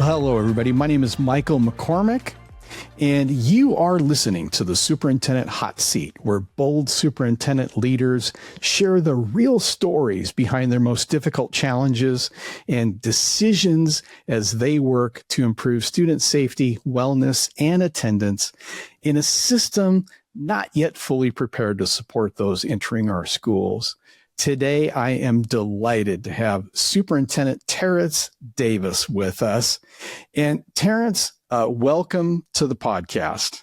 Hello, everybody. My name is Michael McCormick, and you are listening to the Superintendent Hot Seat, where bold superintendent leaders share the real stories behind their most difficult challenges and decisions as they work to improve student safety, wellness, and attendance in a system not yet fully prepared to support those entering our schools. Today, I am delighted to have Superintendent Terrence Davis with us. And Terrence, welcome to the podcast.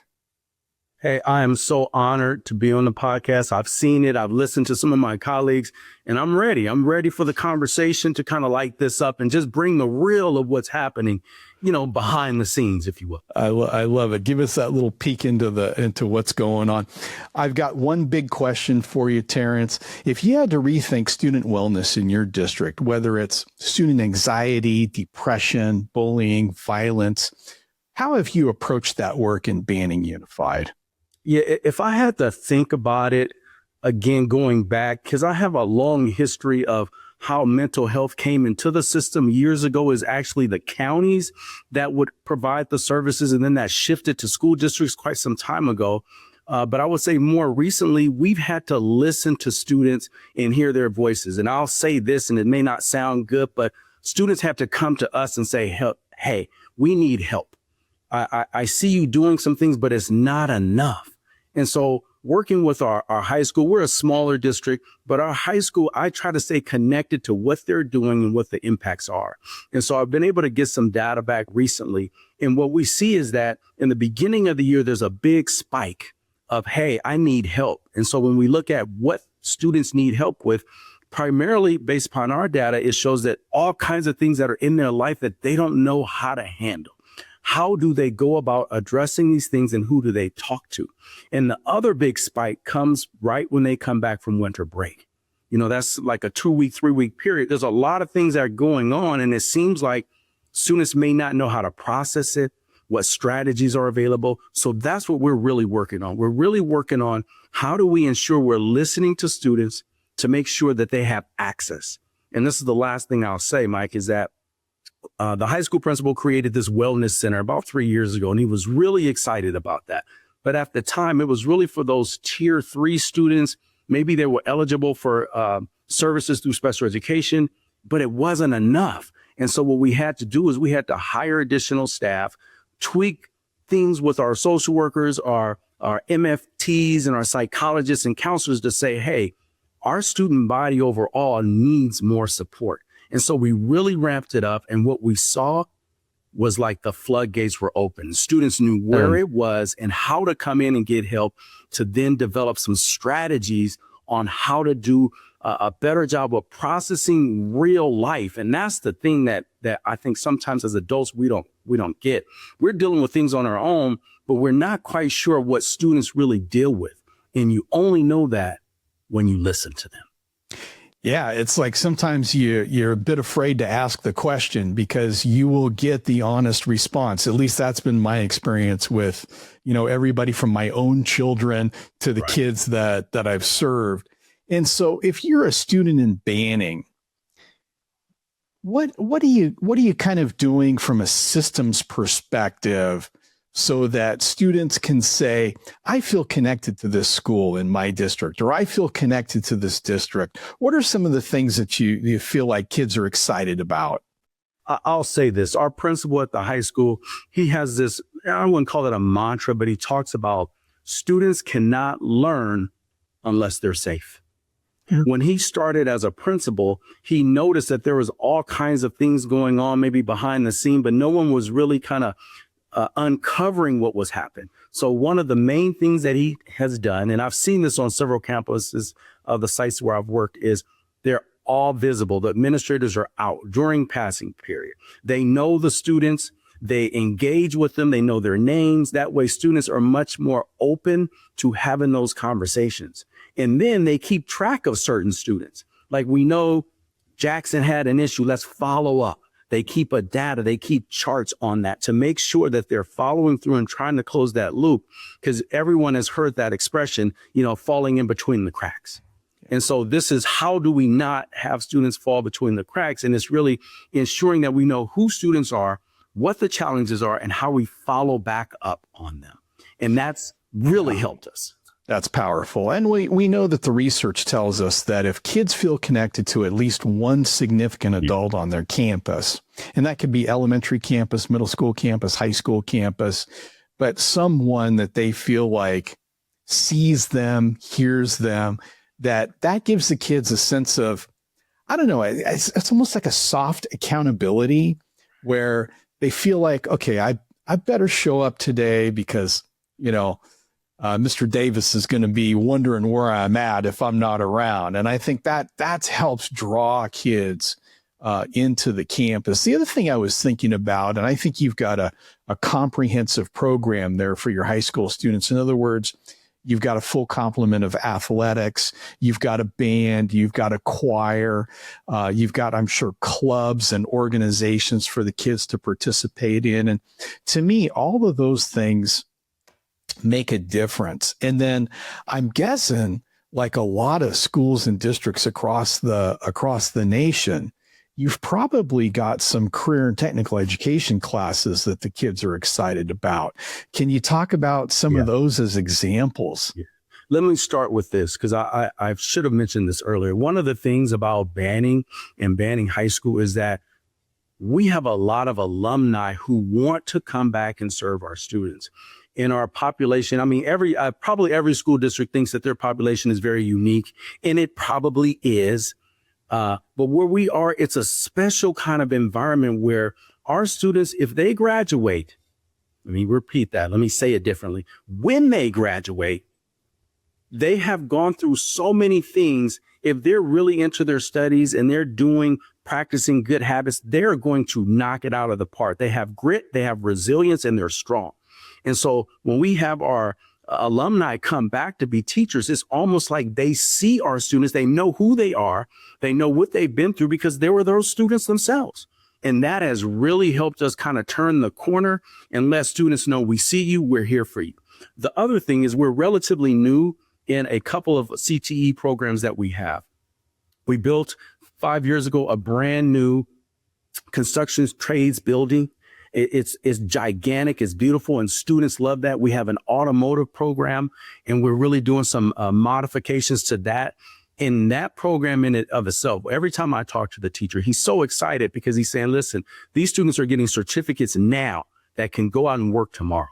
Hey, I am so honored to be on the podcast. I've seen it. I've listened to some of my colleagues, and I'm ready. I'm ready for the conversation to kind of light this up and just bring the real of what's happening, behind the scenes, if you will. I love it. Give us that little peek into what's going on. I've got one big question for you, Terrence. If you had to rethink student wellness in your district, whether it's student anxiety, depression, bullying, violence, how have you approached that work in Banning Unified? Yeah, if I had to think about it again, going back, because I have a long history of how mental health came into the system years ago, is actually the counties that would provide the services. And then that shifted to school districts quite some time ago. But I would say more recently, we've had to listen to students and hear their voices. And I'll say this, and it may not sound good, but students have to come to us and say, hey, we need help. I see you doing some things, but it's not enough. And so working with our high school, we're a smaller district, but our high school, I try to stay connected to what they're doing and what the impacts are. And so I've been able to get some data back recently. And what we see is that in the beginning of the year, there's a big spike of, hey, I need help. And so when we look at what students need help with, primarily based upon our data, it shows that all kinds of things that are in their life that they don't know how to handle. How do they go about addressing these things, and who do they talk to? And the other big spike comes right when they come back from winter break. That's like a 2-week, 3-week period. There's a lot of things that are going on, and it seems like students may not know how to process it, what strategies are available. So that's what we're really working on. We're really working on how do we ensure we're listening to students to make sure that they have access. And this is the last thing I'll say, Mike, is that the high school principal created this wellness center about 3 years ago, and he was really excited about that. But at the time, it was really for those tier 3 students. Maybe they were eligible for services through special education, but it wasn't enough. And so what we had to do is we had to hire additional staff, tweak things with our social workers, our MFTs, and our psychologists and counselors to say, hey, our student body overall needs more support. And so we really ramped it up. And what we saw was like the floodgates were open. Students knew where it was and how to come in and get help, to then develop some strategies on how to do a better job of processing real life. And that's the thing that I think sometimes as adults, we don't get. We're dealing with things on our own, but we're not quite sure what students really deal with. And you only know that when you listen to them. Yeah, it's like sometimes you're a bit afraid to ask the question because you will get the honest response. At least that's been my experience with, everybody from my own children to the kids that I've served. And so if you're a student in Banning, what are you kind of doing from a systems perspective so that students can say, I feel connected to this school in my district, or I feel connected to this district? What are some of the things that you feel like kids are excited about? I'll say this. Our principal at the high school, he has this, I wouldn't call it a mantra, but he talks about students cannot learn unless they're safe. Yeah. When he started as a principal, he noticed that there was all kinds of things going on, maybe behind the scene, but no one was really kind of uncovering what was happening. So one of the main things that he has done, and I've seen this on several campuses of the sites where I've worked, is they're all visible. The administrators are out during passing period. They know the students, they engage with them, they know their names. That way students are much more open to having those conversations. And then they keep track of certain students. Like, we know Jackson had an issue, let's follow up. They keep a data, they keep charts on that to make sure that they're following through and trying to close that loop, because everyone has heard that expression, falling in between the cracks. And so this is, how do we not have students fall between the cracks? And it's really ensuring that we know who students are, what the challenges are, and how we follow back up on them. And that's really helped us. That's powerful. And we know that the research tells us that if kids feel connected to at least one significant adult on their campus, and that could be elementary campus, middle school campus, high school campus, but someone that they feel like sees them, hears them, that gives the kids a sense of, I don't know, it's almost like a soft accountability where they feel like, okay, I better show up today because, Mr. Davis is going to be wondering where I'm at if I'm not around. And I think that helps draw kids into the campus. The other thing I was thinking about, and I think you've got a comprehensive program there for your high school students. In other words, you've got a full complement of athletics. You've got a band. You've got a choir. You've got, I'm sure, clubs and organizations for the kids to participate in. And to me, all of those things make a difference. And then I'm guessing, like a lot of schools and districts across the nation, you've probably got some career and technical education classes that the kids are excited about. Can you talk about some of those as examples? Yeah. Let me start with this, because I should have mentioned this earlier. One of the things about Banning and Banning High School is that we have a lot of alumni who want to come back and serve our students. In our population, I mean, probably every school district thinks that their population is very unique, and it probably is. But where we are, it's a special kind of environment where our students, if they graduate, let me repeat that, let me say it differently. When they graduate, they have gone through so many things. If they're really into their studies and they're practicing good habits, they're going to knock it out of the park. They have grit, they have resilience, and they're strong. And so when we have our alumni come back to be teachers, it's almost like they see our students. They know who they are. They know what they've been through because they were those students themselves. And that has really helped us kind of turn the corner and let students know we see you, we're here for you. The other thing is we're relatively new in a couple of CTE programs that we have. We built 5 years ago a brand new construction trades building. It's gigantic, it's beautiful, and students love that. We have an automotive program, and we're really doing some modifications to that. In that program in and of itself, every time I talk to the teacher, he's so excited because he's saying, listen, these students are getting certificates now that can go out and work tomorrow.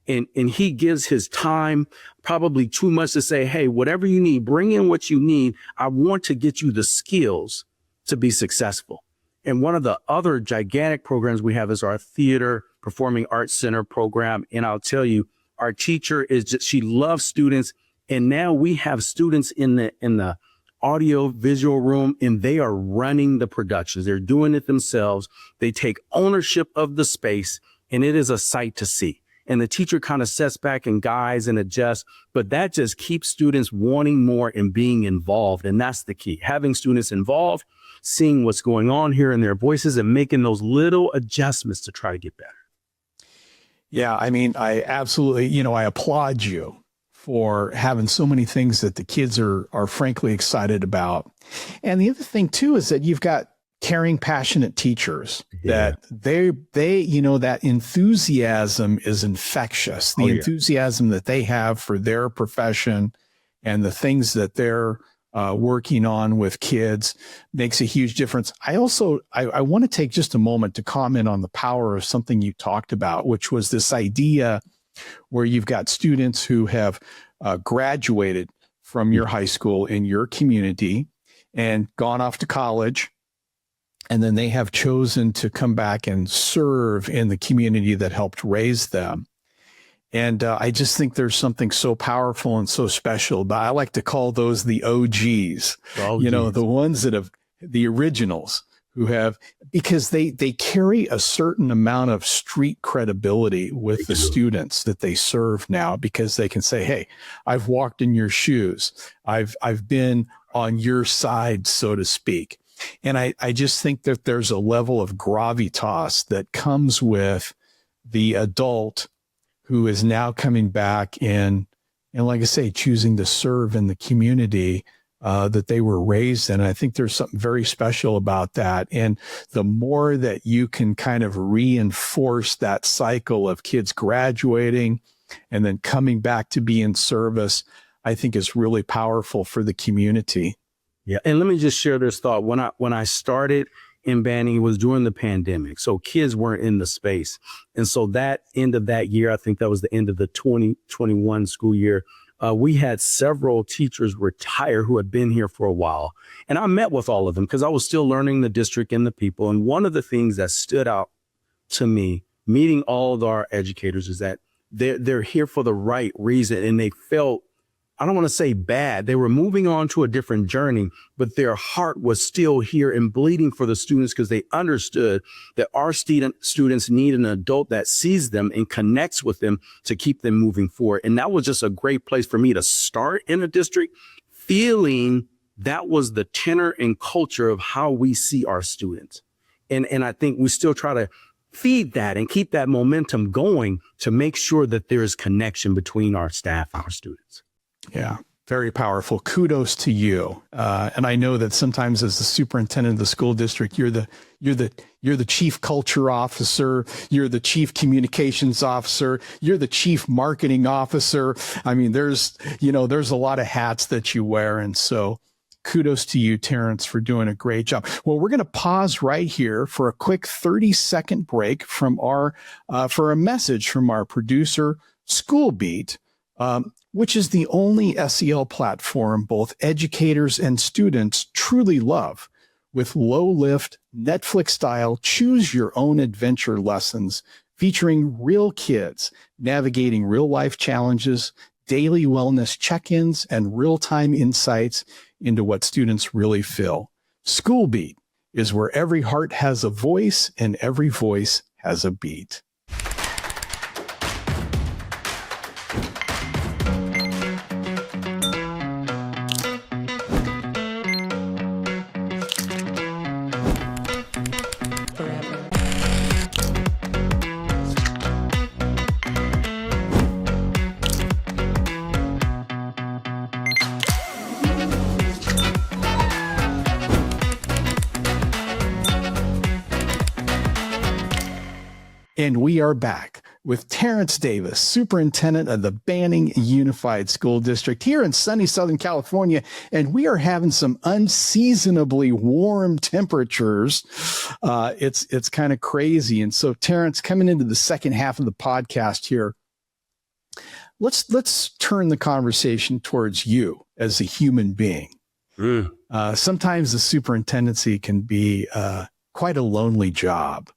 And he gives his time, probably too much, to say, hey, whatever you need, bring in what you need. I want to get you the skills to be successful. And one of the other gigantic programs we have is our Theater Performing Arts Center program. And I'll tell you, our teacher she loves students. And now we have students in the audio visual room, and they are running the productions. They're doing it themselves. They take ownership of the space, and it is a sight to see. And the teacher kind of sets back and guides and adjusts, but that just keeps students wanting more and being involved. And that's the key, having students involved, seeing what's going on, hearing their voices, and making those little adjustments to try to get better. Yeah, I mean, I absolutely, I applaud you for having so many things that the kids are frankly excited about. And the other thing too is that you've got caring, passionate teachers that they that enthusiasm is infectious. The enthusiasm that they have for their profession and the things that they're working on with kids makes a huge difference. I want to take just a moment to comment on the power of something you talked about, which was this idea where you've got students who have graduated from your high school in your community and gone off to college. And then they have chosen to come back and serve in the community that helped raise them. And I just think there's something so powerful and so special. But I like to call those the OGs, the ones that have the originals who have, because they carry a certain amount of street credibility with the students that they serve now, because they can say, hey, I've walked in your shoes. I've been on your side, so to speak. And I just think that there's a level of gravitas that comes with the adult who is now coming back and like I say, choosing to serve in the community that they were raised in. And I think there's something very special about that. And the more that you can kind of reinforce that cycle of kids graduating and then coming back to be in service, I think is really powerful for the community. Yeah. And let me just share this thought. When I started in Banning, it was during the pandemic. So kids weren't in the space. And so that end of that year, I think that was the end of the 2021 school year, we had several teachers retire who had been here for a while. And I met with all of them because I was still learning the district and the people. And one of the things that stood out to me, meeting all of our educators, is that they're here for the right reason. And they felt, I don't want to say bad, they were moving on to a different journey, but their heart was still here and bleeding for the students because they understood that our students need an adult that sees them and connects with them to keep them moving forward. And that was just a great place for me to start in a district, feeling that was the tenor and culture of how we see our students. And I think we still try to feed that and keep that momentum going to make sure that there is connection between our staff and our students. Yeah, very powerful. Kudos to you. And I know that sometimes as the superintendent of the school district, you're the chief culture officer, you're the chief communications officer, you're the chief marketing officer. I mean, there's a lot of hats that you wear. And so kudos to you, Terrence, for doing a great job. Well, we're going to pause right here for a quick 30-second break from for a message from our producer, School Beat, which is the only SEL platform both educators and students truly love, with low-lift, Netflix-style, choose-your-own-adventure lessons featuring real kids navigating real-life challenges, daily wellness check-ins, and real-time insights into what students really feel. School Beat is where every heart has a voice and every voice has a beat. And we are back with Terrence Davis, superintendent of the Banning Unified School District here in sunny Southern California. And we are having some unseasonably warm temperatures. It's kind of crazy. And so, Terrence, coming into the second half of the podcast here, let's turn the conversation towards you as a human being. Sometimes the superintendency can be quite a lonely job.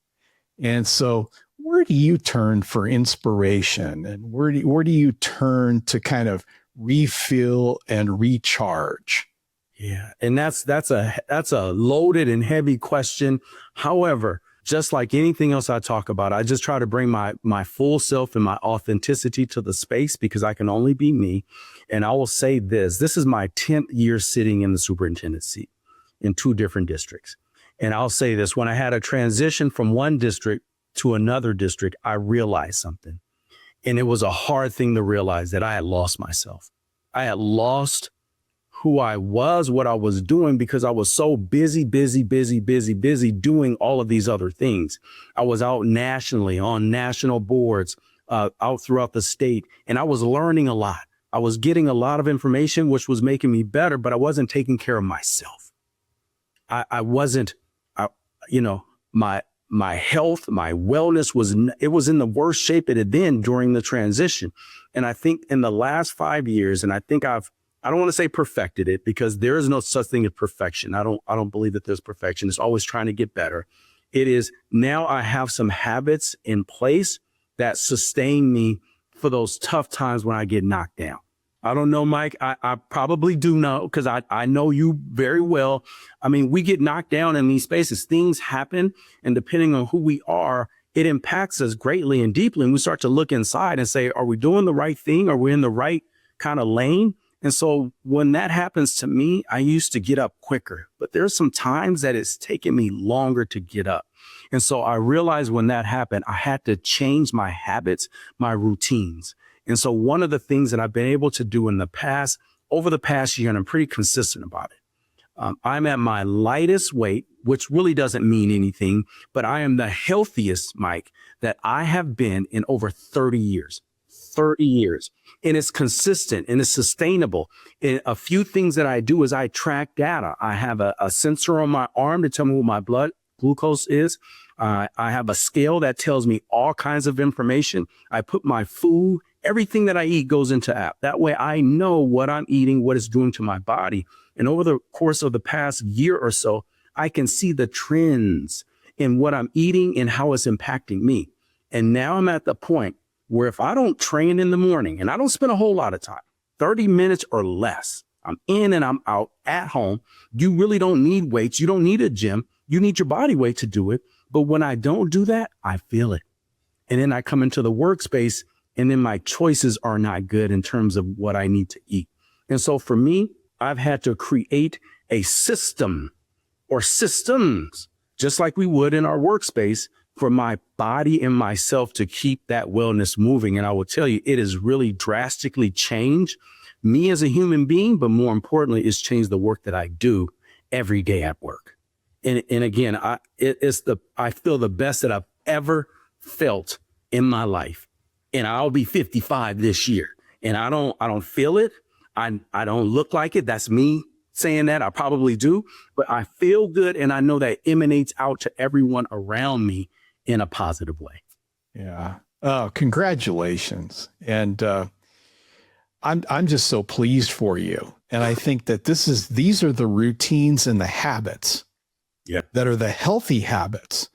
And so where do you turn for inspiration, and where do you turn to kind of refill and recharge? Yeah. And that's a loaded and heavy question. However, just like anything else I talk about, I just try to bring my full self and my authenticity to the space because I can only be me. And I will say this is my 10th year sitting in the superintendent seat in 2 different districts. And I'll say this, when I had a transition from one district to another district, I realized something. And it was a hard thing to realize, that I had lost myself. I had lost who I was, what I was doing, because I was so busy doing all of these other things. I was out nationally on national boards, out throughout the state, and I was learning a lot. I was getting a lot of information, which was making me better, but I wasn't taking care of myself. I wasn't, my health, my wellness was in the worst shape it had been during the transition. And I think in the last 5 years, and I think I don't want to say perfected it, because there is no such thing as perfection. I don't believe that there's perfection. It's always trying to get better. It is now I have some habits in place that sustain me for those tough times when I get knocked down. I don't know, Mike. I probably do know, because I know you very well. I mean, we get knocked down in these spaces. Things happen, and depending on who we are, it impacts us greatly and deeply. And we start to look inside and say, are we doing the right thing? Are we in the right kind of lane? And so when that happens to me, I used to get up quicker, but there's some times that it's taken me longer to get up. And so I realized when that happened, I had to change my habits, my routines. And so one of the things that I've been able to do in the past over the past year, and I'm pretty consistent about it. I'm at my lightest weight, which really doesn't mean anything, but I am the healthiest, Mike, that I have been in over 30 years. 30 years. And it's consistent and it's sustainable. And a few things that I do is I track data. I have a sensor on my arm to tell me what my blood glucose is. I have a scale that tells me all kinds of information. I put my food, everything that I eat goes into app. That way I know what I'm eating, what it's doing to my body. And over the course of the past year or so, I can see the trends in what I'm eating and how it's impacting me. And now I'm at the point where if I don't train in the morning, and I don't spend a whole lot of time, 30 minutes or less, I'm in and I'm out at home. You really don't need weights. You don't need a gym. You need your body weight to do it. But when I don't do that, I feel it. And then I come into the workspace and then my choices are not good in terms of what I need to eat. And so for me, I've had to create a system or systems, just like we would in our workspace, for my body and myself to keep that wellness moving. And I will tell you, it has really drastically changed me as a human being, but more importantly, it's changed the work that I do every day at work. And again, I feel the best that I've ever felt in my life. And I'll be 55 this year. And I don't feel it. I don't look like it. That's me saying that. I probably do, but I feel good. And I know that emanates out to everyone around me in a positive way. Yeah. Oh, congratulations. And I'm just so pleased for you. And I think that these are the routines and the habits that are the healthy habits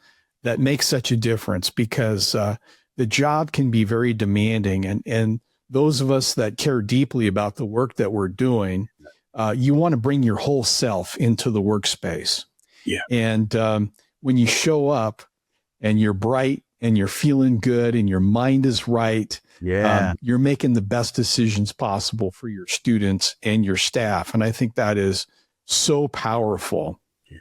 that make such a difference, because the job can be very demanding. And those of us that care deeply about the work that we're doing, you want to bring your whole self into the workspace. Yeah. And when you show up and you're bright and you're feeling good and your mind is right, you're making the best decisions possible for your students and your staff. And I think that is so powerful. Yeah.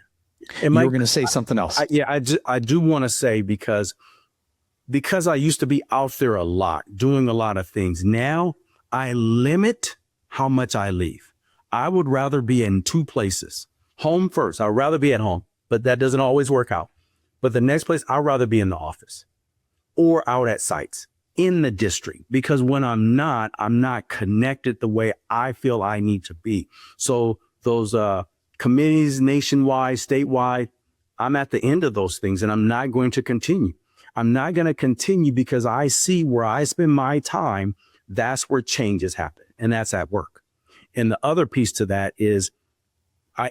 And you were going to say something else. I do want to say, because I used to be out there a lot, doing a lot of things. Now I limit how much I leave. I would rather be in two places. Home first. I'd rather be at home, but that doesn't always work out. But the next place, I'd rather be in the office or out at sites in the district, because when I'm not connected the way I feel I need to be. So those committees nationwide, statewide, I'm at the end of those things and I'm not going to continue. I'm not going to continue because I see where I spend my time. That's where changes happen. And that's at work. And the other piece to that is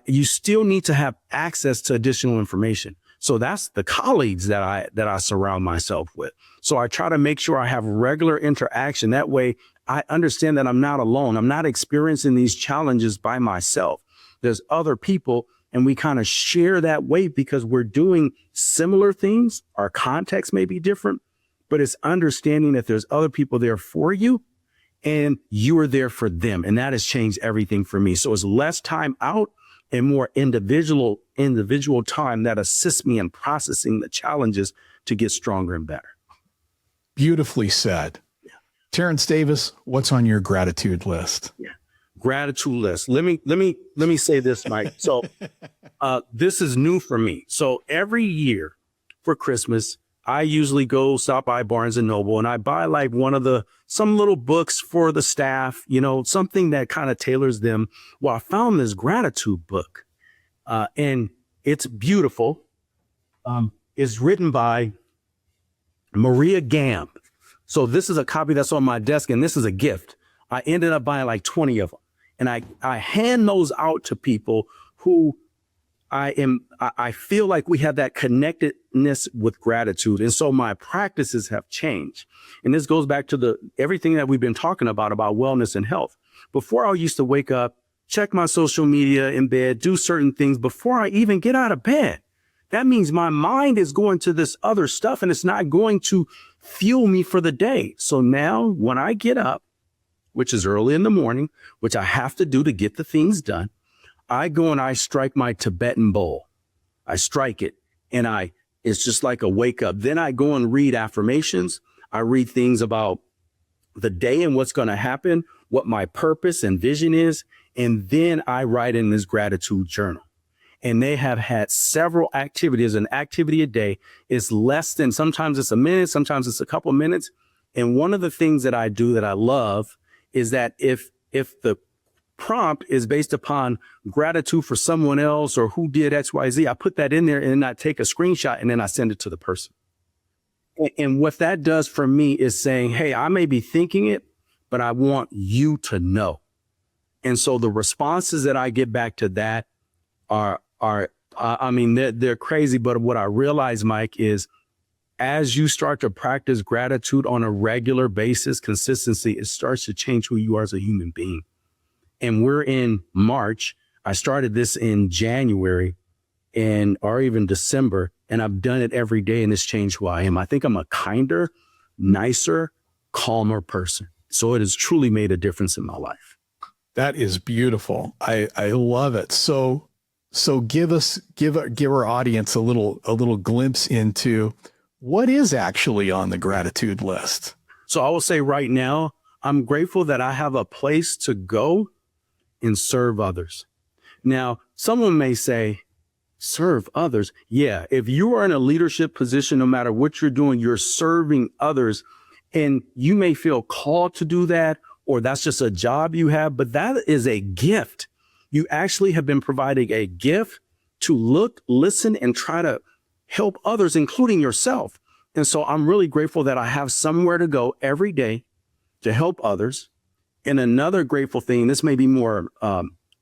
you still need to have access to additional information. So that's the colleagues that I surround myself with. So I try to make sure I have regular interaction. That way I understand that I'm not alone. I'm not experiencing these challenges by myself. There's other people, and we kind of share that weight because we're doing similar things. Our context may be different, but it's understanding that there's other people there for you and you are there for them. And that has changed everything for me. So it's less time out and more individual time that assists me in processing the challenges to get stronger and better. Beautifully said. Yeah. Terrence Davis, what's on your gratitude list? Yeah. Gratitude list. Let me say this, Mike. So this is new for me. So every year for Christmas, I usually go stop by Barnes and Noble and I buy like some little books for the staff, something that kind of tailors them. Well, I found this gratitude book and it's beautiful. It's written by Maria Gamb. So this is a copy that's on my desk and this is a gift. I ended up buying like 20 of them. And I hand those out to people who I feel like we have that connectedness with gratitude. And so my practices have changed. And this goes back to everything that we've been talking about wellness and health. Before I used to wake up, check my social media in bed, do certain things before I even get out of bed. That means my mind is going to this other stuff and it's not going to fuel me for the day. So now when I get up, which is early in the morning, which I have to do to get the things done, I go and I strike my Tibetan bowl. I strike it and it's just like a wake up. Then I go and read affirmations. I read things about the day and what's going to happen, what my purpose and vision is. And then I write in this gratitude journal. And they have had several activities. An activity a day is less than, sometimes it's a minute, sometimes it's a couple of minutes. And one of the things that I do that I love is that if the prompt is based upon gratitude for someone else or who did X, Y, Z, I put that in there and then I take a screenshot and then I send it to the person. And what that does for me is saying, hey, I may be thinking it, but I want you to know. And so the responses that I get back to that are I mean, they're crazy. But what I realize, Mike, is as you start to practice gratitude on a regular basis, consistency, it starts to change who you are as a human being. And we're in March. I started this in January or even December, and I've done it every day, and it's changed who I am. I think I'm a kinder, nicer, calmer person. So it has truly made a difference in my life. That is beautiful. I love it. So give our audience a little glimpse into what is actually on the gratitude list. So I will say right now, I'm grateful that I have a place to go and serve others. Now, someone may say, serve others. Yeah, if you are in a leadership position, no matter what you're doing, you're serving others, and you may feel called to do that, or that's just a job you have, but that is a gift. You actually have been providing a gift to look, listen, and try to help others, including yourself. And so I'm really grateful that I have somewhere to go every day to help others. And another grateful thing, this may be more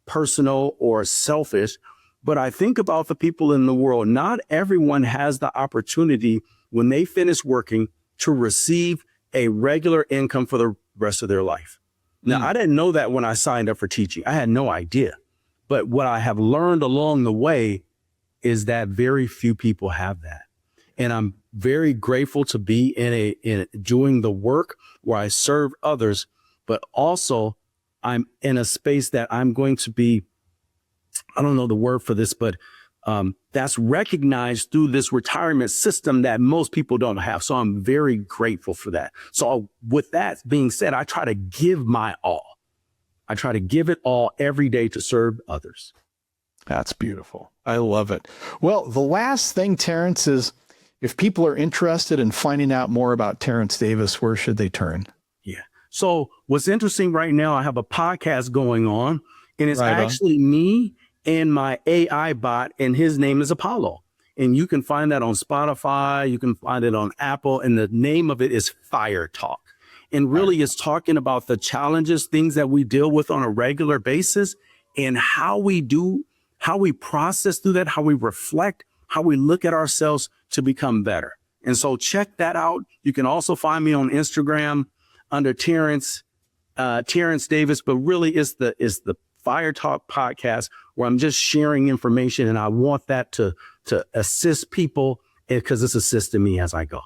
personal or selfish, but I think about the people in the world. Not everyone has the opportunity when they finish working to receive a regular income for the rest of their life. Now, I didn't know that when I signed up for teaching. I had no idea. But what I have learned along the way is that very few people have that. And I'm very grateful to be in doing the work where I serve others, but also I'm in a space that I'm going to be, I don't know the word for this, but that's recognized through this retirement system that most people don't have. So I'm very grateful for that. So with that being said, I try to give my all. I try to give it all every day to serve others. That's beautiful. I love it. Well, the last thing, Terrence, is if people are interested in finding out more about Terrence Davis, where should they turn? Yeah. So what's interesting right now, I have a podcast going on, and it's Right on. actually me and my AI bot, and his name is Apollo. And you can find that on Spotify. You can find it on Apple. And the name of it is Fire Talk. And really it's talking about the challenges, things that we deal with on a regular basis, and how we process through that, how we reflect, how we look at ourselves to become better. And so check that out. You can also find me on Instagram under Terrence Davis, but really it's the Fire Talk podcast where I'm just sharing information, and I want that to assist people because it's assisting me as I go.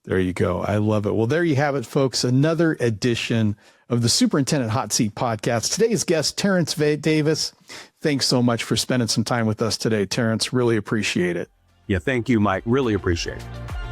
There you go. I love it. Well, there you have it, folks. Another edition of the Superintendent Hot Seat podcast. Today's guest, Terrence Davis. Thanks so much for spending some time with us today, Terrence. Really appreciate it. Yeah, thank you, Mike. Really appreciate it.